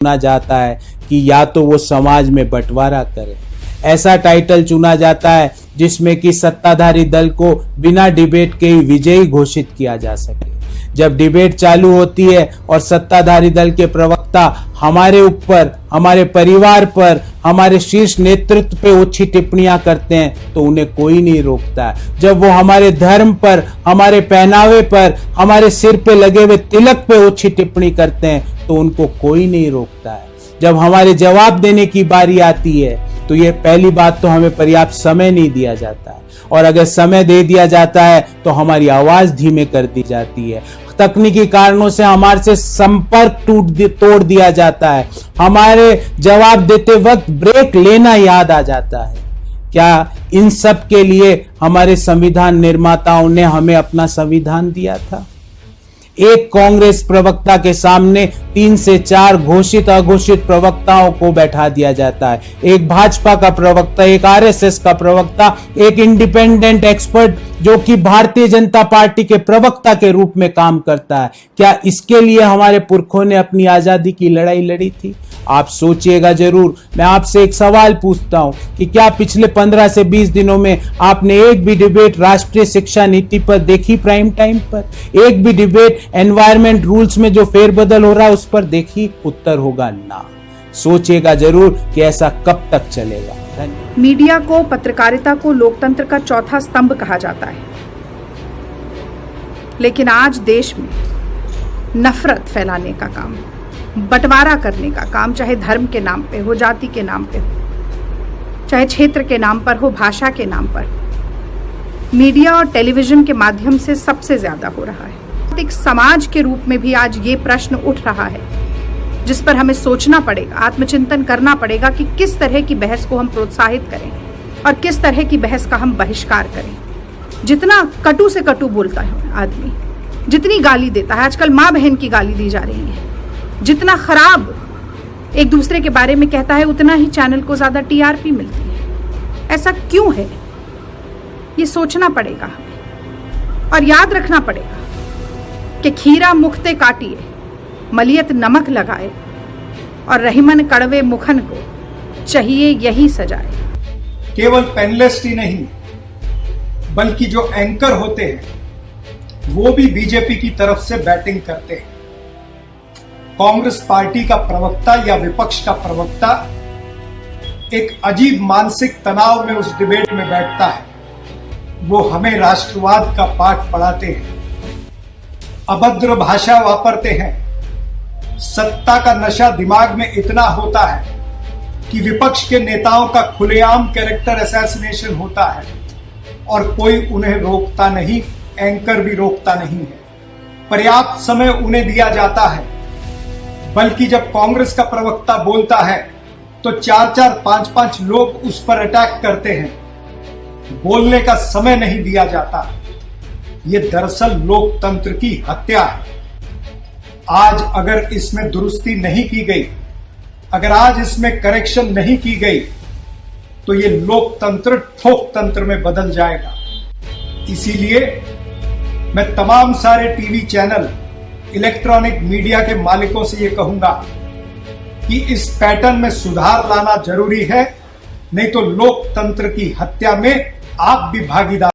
चुना जाता है कि या तो वो समाज में बंटवारा करे। ऐसा टाइटल चुना जाता है जिसमें कि सत्ताधारी दल को बिना डिबेट के ही विजयी घोषित किया जा सके। जब डिबेट चालू होती है और सत्ताधारी दल के प्रवक्ता हमारे ऊपर, हमारे परिवार पर, हमारे शीर्ष नेतृत्व पे ओछी टिप्पणियां करते हैं तो उन्हें कोई नहीं रोकता है। जब वो हमारे धर्म पर, हमारे पहनावे पर, हमारे सिर पे लगे हुए तिलक पे ओछी टिप्पणी करते हैं तो उनको कोई नहीं रोकता है। जब हमारे जवाब देने की बारी आती है तो ये पहली बात तो हमें पर्याप्त समय नहीं दिया जाता है, और अगर समय दे दिया जाता है तो हमारी आवाज धीमे कर दी जाती है। तकनीकी कारणों से हमारे से संपर्क तोड़ दिया जाता है। हमारे जवाब देते वक्त ब्रेक लेना याद आ जाता है। क्या इन सब के लिए हमारे संविधान निर्माताओं ने हमें अपना संविधान दिया था? एक कांग्रेस प्रवक्ता के सामने 3 से 4 घोषित अघोषित प्रवक्ताओं को बैठा दिया जाता है। एक भाजपा का प्रवक्ता, एक आरएसएस का प्रवक्ता, एक इंडिपेंडेंट एक्सपर्ट जो कि भारतीय जनता पार्टी के प्रवक्ता के रूप में काम करता है। क्या इसके लिए हमारे पुरखों ने अपनी आजादी की लड़ाई लड़ी थी? आप सोचिएगा जरूर। मैं आपसे एक सवाल पूछता हूं कि क्या पिछले 15 से 20 दिनों में आपने एक भी डिबेट राष्ट्रीय शिक्षा नीति पर देखी प्राइम टाइम पर? एक भी डिबेट एनवायरमेंट रूल्स में जो फेरबदल हो रहा है उस पर देखी? उत्तर होगा ना। सोचिएगा जरूर कि ऐसा कब तक चलेगा। धन्यवाद। मीडिया को, पत्रकारिता को लोकतंत्र का चौथा स्तंभ कहा जाता है, लेकिन आज देश में नफरत फैलाने का काम, बंटवारा करने का काम, चाहे धर्म के नाम पे हो, जाति के नाम पे हो, चाहे क्षेत्र के नाम पर हो, भाषा के नाम पर, मीडिया और टेलीविजन के माध्यम से सबसे ज्यादा हो रहा है। एक समाज के रूप में भी आज ये प्रश्न उठ रहा है जिस पर हमें सोचना पड़ेगा, आत्मचिंतन करना पड़ेगा कि किस तरह की बहस को हम प्रोत्साहित करें और किस तरह की बहस का हम बहिष्कार करें। जितना कटु से कटु बोलता है आदमी, जितनी गाली देता है, आजकल माँ बहन की गाली दी जा रही है, जितना खराब एक दूसरे के बारे में कहता है उतना ही चैनल को ज्यादा टीआरपी मिलती है। ऐसा क्यों है? ये सोचना पड़ेगा हमें और याद रखना पड़ेगा कि खीरा मुखते काटिए, मलियत नमक लगाए और रहीमन कड़वे मुखन को चाहिए यही सजाए। केवल पैनलिस्ट ही नहीं बल्कि जो एंकर होते हैं वो भी बीजेपी की तरफ से बैटिंग करते हैं। कांग्रेस पार्टी का प्रवक्ता या विपक्ष का प्रवक्ता एक अजीब मानसिक तनाव में उस डिबेट में बैठता है। वो हमें राष्ट्रवाद का पाठ पढ़ाते हैं, अभद्र भाषा वापरते हैं, सत्ता का नशा दिमाग में इतना होता है कि विपक्ष के नेताओं का खुलेआम कैरेक्टर असैसिनेशन होता है और कोई उन्हें रोकता नहीं, एंकर भी रोकता नहीं है। पर्याप्त समय उन्हें दिया जाता है, बल्कि जब कांग्रेस का प्रवक्ता बोलता है तो 4-4, 5-5 लोग उस पर अटैक करते हैं। बोलने का समय नहीं दिया जाता। ये दरअसल लोकतंत्र की हत्या है। आज अगर इसमें दुरुस्ती नहीं की गई, अगर आज इसमें करेक्शन नहीं की गई तो ये लोकतंत्र ठोकतंत्र में बदल जाएगा। इसीलिए मैं तमाम सारे टीवी चैनल, इलेक्ट्रॉनिक मीडिया के मालिकों से ये कहूंगा कि इस पैटर्न में सुधार लाना जरूरी है, नहीं तो लोकतंत्र की हत्या में आप भी भागीदार